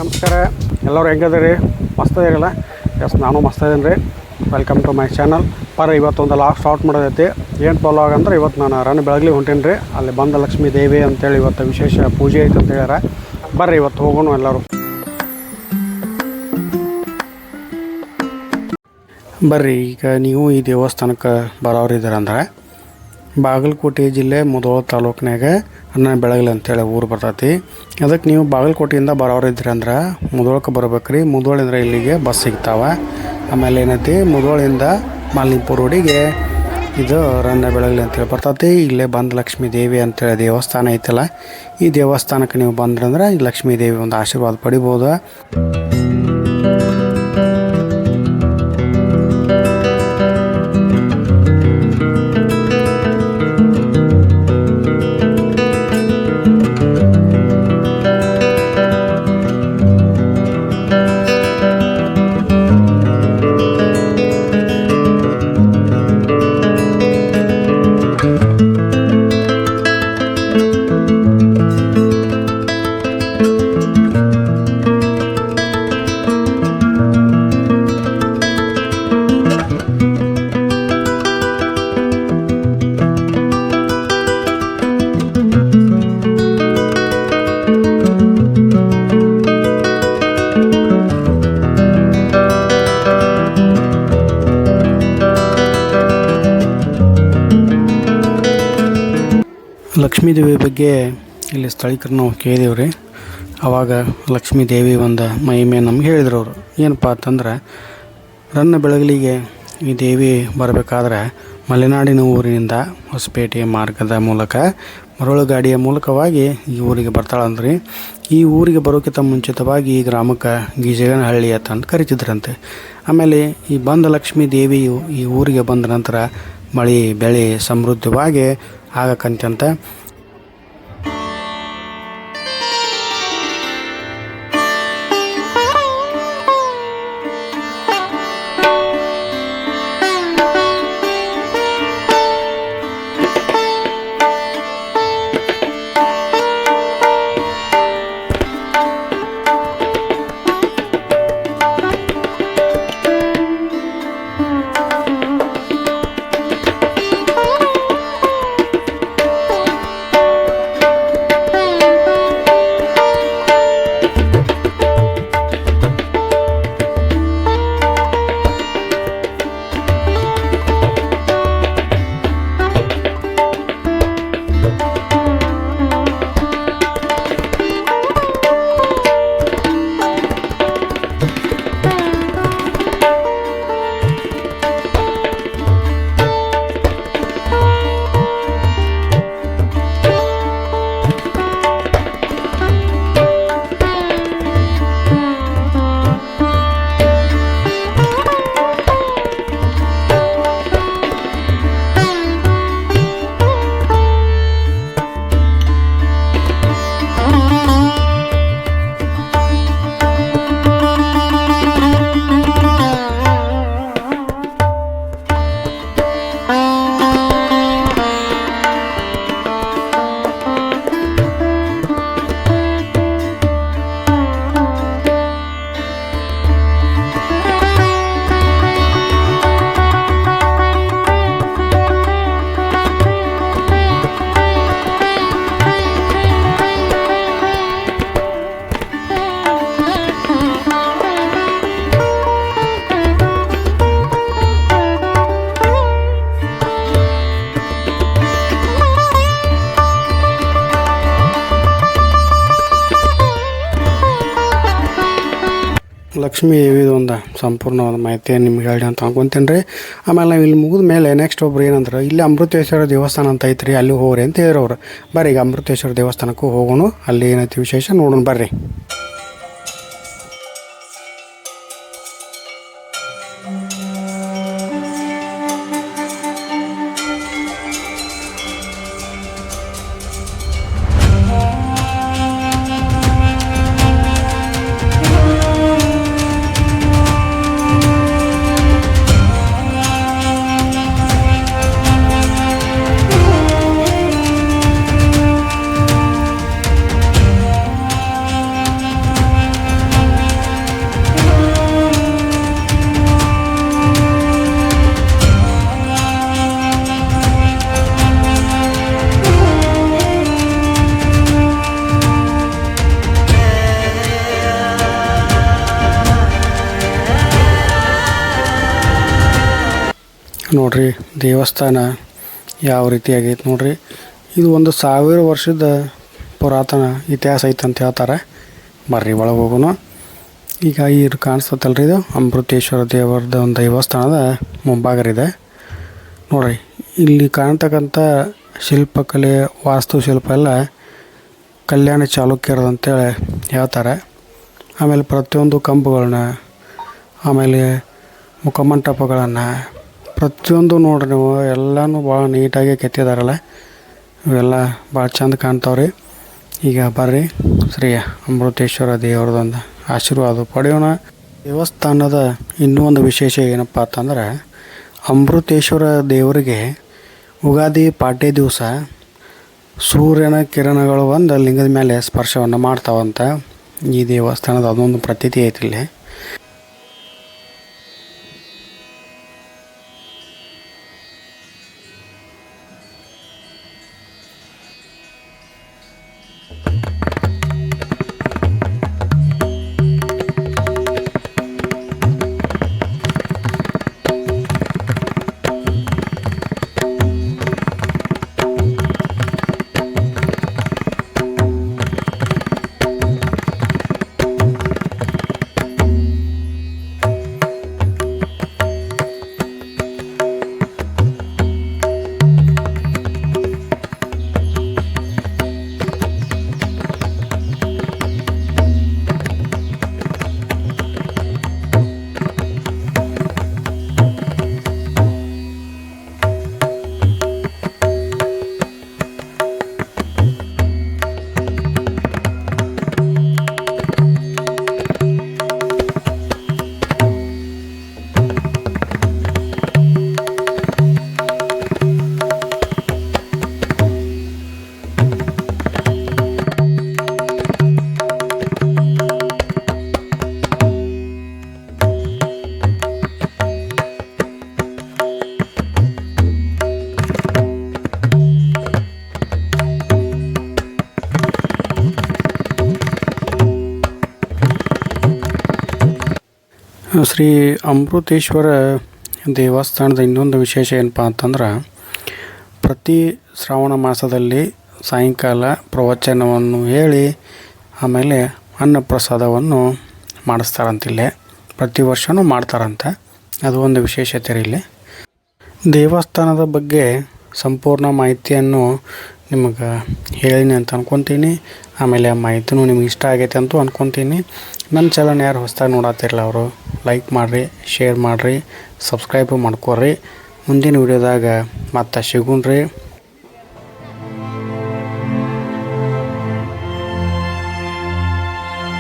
ನಮಸ್ಕಾರ. ಎಲ್ಲರೂ ಹೆಂಗದಿರಿ? ಮಸ್ತ್ ಇರಲ್ಲ? ಎಸ್, ನಾನು ಮಸ್ತ್ ಇದೀನಿ ರೀ. Welcome to my channel. ಇವತ್ತೊಂದು ಲಾಗ್ ಸ್ಟಾರ್ಟ್ ಮಾಡೋದೈತಿ. ಏನು ವ್ಲಾಗ್ ಅಂದ್ರೆ ಇವತ್ತು ನಾನು ರನ್ ಬೆಳಗ್ಲಿ ಹೊಂಟೀನಿ ರೀ. ಅಲ್ಲಿ ಬಂದ ಲಕ್ಷ್ಮೀ ದೇವಿ ಅಂತೇಳಿ ಇವತ್ತು ವಿಶೇಷ ಪೂಜೆ ಐತೆ ಅಂತ ಹೇಳ್ಯಾರ. ಬರ್ರಿ ಇವತ್ತು ಹೋಗೋಣ ಎಲ್ಲರೂ. ಬರ್ರಿ, ಈಗ ನೀವು ಈ ದೇವಸ್ಥಾನಕ್ಕೆ ಬರೋರಿದ್ದೀರಂದ್ರೆ ಬಾಗಲಕೋಟೆ ಜಿಲ್ಲೆ ಮುಧೋಳ ತಾಲೂಕಿನಾಗ ಬೆಳಗಲಿ ಅಂತೇಳಿ ಊರು ಬರ್ತೈತಿ. ಅದಕ್ಕೆ ನೀವು ಬಾಗಲಕೋಟೆಯಿಂದ ಬರೋರಿದ್ರಿ ಅಂದ್ರೆ ಮುಧೋಳಕ್ಕೆ ಬರ್ಬೇಕ್ರಿ. ಮುಧೋಳಿಂದ ಇಲ್ಲಿಗೆ ಬಸ್ ಸಿಗ್ತಾವೆ. ಆಮೇಲೆ ಏನೈತಿ, ಮುಧೋಳಿಂದ ಮಾಲಿಂಪುರ ರೋಡಿಗೆ ಇದು ರನ್ನ ಬೆಳಗಲಿ ಅಂತೇಳಿ ಬರ್ತೈತಿ. ಇಲ್ಲೇ ಬಂದು ಲಕ್ಷ್ಮೀ ದೇವಿ ಅಂತೇಳಿ ದೇವಸ್ಥಾನ ಐತಲ್ಲ, ಈ ದೇವಸ್ಥಾನಕ್ಕೆ ನೀವು ಬಂದ್ರಂದ್ರೆ ಈ ಲಕ್ಷ್ಮೀ ದೇವಿ ಒಂದು ಆಶೀರ್ವಾದ ಪಡಿಬೋದು. ಲಕ್ಷ್ಮೀ ದೇವಿ ಬಗ್ಗೆ ಇಲ್ಲಿ ಸ್ಥಳೀಕರು ನಾವು ಕೇಳಿದೀವಿ ರೀ. ಆವಾಗ ಲಕ್ಷ್ಮೀ ದೇವಿ ಒಂದು ಮಹಿಮೆ ನಮ್ಗೆ ಹೇಳಿದ್ರು ಅವರು. ಏನಪ್ಪ ಅಂತಂದ್ರೆ, ರನ್ನ ಬೆಳಗಲಿಗೆ ಈ ದೇವಿ ಬರಬೇಕಾದ್ರೆ ಮಲೆನಾಡಿನ ಊರಿನಿಂದ ಹೊಸಪೇಟೆ ಮಾರ್ಗದ ಮೂಲಕ ಮರಳು ಗಾಡಿಯ ಮೂಲಕವಾಗಿ ಈ ಊರಿಗೆ ಬರ್ತಾಳಂದ್ರಿ. ಈ ಊರಿಗೆ ಬರೋಕ್ಕಿಂತ ಮುಂಚಿತವಾಗಿ ಈ ಗ್ರಾಮಕ್ಕೆ ಗೀಜಗನಹಳ್ಳಿ ಅಂತ ಕರಿತಿದ್ರಂತೆ. ಆಮೇಲೆ ಈ ಬಂದ ಲಕ್ಷ್ಮೀ ದೇವಿಯು ಈ ಊರಿಗೆ ಬಂದ ನಂತರ ಮಳೆ ಬೆಳೆ ಸಮೃದ್ಧವಾಗಿ ಆಗಕ್ಕಂತ ಲಕ್ಷ್ಮೀ ದೇವಿದು ಒಂದು ಸಂಪೂರ್ಣವಾದ ಮಾಹಿತಿಯನ್ನು ನಿಮ್ಗೆ ಹೇಳಿ ಅಂತ ಅನ್ಕೊಂತೀನಿ ರೀ. ಆಮೇಲೆ ನಾವು ಇಲ್ಲಿ ಮುಗಿದ ಮೇಲೆ ನೆಕ್ಸ್ಟ್ ಒಬ್ರು ಏನಂದ್ರೆ, ಇಲ್ಲಿ ಅಮೃತೇಶ್ವರ ದೇವಸ್ಥಾನ ಅಂತ ಐತ್ರಿ, ಅಲ್ಲಿ ಹೋಗ್ರಿ ಅಂತ ಹೇಳಿರೋರು. ಬರ್ರಿ ಈಗ ಅಮೃತೇಶ್ವರ ದೇವಸ್ಥಾನಕ್ಕೂ ಹೋಗೋಣ, ಅಲ್ಲಿ ಏನೈತಿ ವಿಶೇಷ ನೋಡೋಣ ಬರ್ರಿ. ನೋಡ್ರಿ ದೇವಸ್ಥಾನ ಯಾವ ರೀತಿ ಆಗೈತೆ ನೋಡ್ರಿ. ಇದು ಒಂದು 1000 ವರ್ಷದ ಪುರಾತನ ಇತಿಹಾಸ ಐತಂತ ಹೇಳ್ತಾರೆ. ಬರ್ರಿ ಒಳಗೆ ಹೋಗೋಣ. ಈಗ ಇದು ಕಾಣಿಸ್ತಲ್ರಿ, ಇದು ಅಮೃತೇಶ್ವರ ದೇವರದ ಒಂದು ದೇವಸ್ಥಾನದ ಮುಂಭಾಗರಿದೆ ನೋಡ್ರಿ. ಇಲ್ಲಿ ಕಾಣ್ತಕ್ಕಂಥ ಶಿಲ್ಪಕಲೆ, ವಾಸ್ತುಶಿಲ್ಪ ಎಲ್ಲ ಕಲ್ಯಾಣ ಚಾಲುಕ್ಯರದಂತೇಳಿ ಹೇಳ್ತಾರೆ. ಆಮೇಲೆ ಪ್ರತಿಯೊಂದು ಕಂಬಗಳನ್ನ, ಆಮೇಲೆ ಮುಖಮಂಟಪಗಳನ್ನು, ಪ್ರತಿಯೊಂದು ನೋಡ್ರಿ ನೀವು ಎಲ್ಲನೂ ಭಾಳ ನೀಟಾಗಿ ಕೆತ್ತಿದಾರಲ್ಲ. ಇವೆಲ್ಲ ಭಾಳ ಚಂದ ಕಾಣ್ತಾವ್ರಿ. ಈಗ ಬರ್ರಿ ಶ್ರೀ ಅಮೃತೇಶ್ವರ ದೇವರದೊಂದು ಆಶೀರ್ವಾದ ಪಡೆಯೋಣ. ದೇವಸ್ಥಾನದ ಇನ್ನೂ ಒಂದು ವಿಶೇಷ ಏನಪ್ಪ ಅಂತಂದ್ರೆ, ಅಮೃತೇಶ್ವರ ದೇವರಿಗೆ ಯುಗಾದಿ ಪಾಡ್ಯ ದಿವಸ ಸೂರ್ಯನ ಕಿರಣಗಳು ಒಂದು ಲಿಂಗದ ಮೇಲೆ ಸ್ಪರ್ಶವನ್ನು ಮಾಡ್ತಾವಂತ ಈ ದೇವಸ್ಥಾನದ ಅದೊಂದು ಪ್ರತೀತಿ ಐತಿ ಇಲ್ಲಿ. ಶ್ರೀ ಅಮೃತೇಶ್ವರ ದೇವಸ್ಥಾನದ ಇನ್ನೊಂದು ವಿಶೇಷ ಏನಪ್ಪ ಅಂತಂದ್ರೆ, ಪ್ರತಿ ಶ್ರಾವಣ ಮಾಸದಲ್ಲಿ ಸಾಯಂಕಾಲ ಪ್ರವಚನವನ್ನು ಹೇಳಿ ಆಮೇಲೆ ಅನ್ನಪ್ರಸಾದವನ್ನು ಮಾಡಿಸ್ತಾರಂತಿಲ್ಲೇ. ಪ್ರತಿ ವರ್ಷವೂ ಮಾಡ್ತಾರಂತೆ. ಅದು ಒಂದು ವಿಶೇಷತೆ ಇಲ್ಲಿ. ದೇವಸ್ಥಾನದ ಬಗ್ಗೆ ಸಂಪೂರ್ಣ ಮಾಹಿತಿಯನ್ನು ನಿಮಗೆ ಹೇಳಿನಿ ಅಂತ ಅಂದ್ಕೊತೀನಿ. ಆಮೇಲೆ ಆ ಮಾಹಿತಿನೂ ನಿಮ್ಗೆ ಇಷ್ಟ ಆಗೈತೆ ಅಂತೂ ಅಂದ್ಕೊತೀನಿ. ನನ್ನ ಚಾನಲ್ ಯಾರು ಹೊಸ್ದಾಗಿ ನೋಡತ್ತಿರಲ್ಲ ಅವರು ಲೈಕ್ ಮಾಡಿರಿ, ಶೇರ್ ಮಾಡಿರಿ, ಸಬ್ಸ್ಕ್ರೈಬು ಮಾಡ್ಕೊರಿ. ಮುಂದಿನ ವಿಡಿಯೋದಾಗ ಮತ್ತೆ ಸಿಗೋಣ್ರಿ.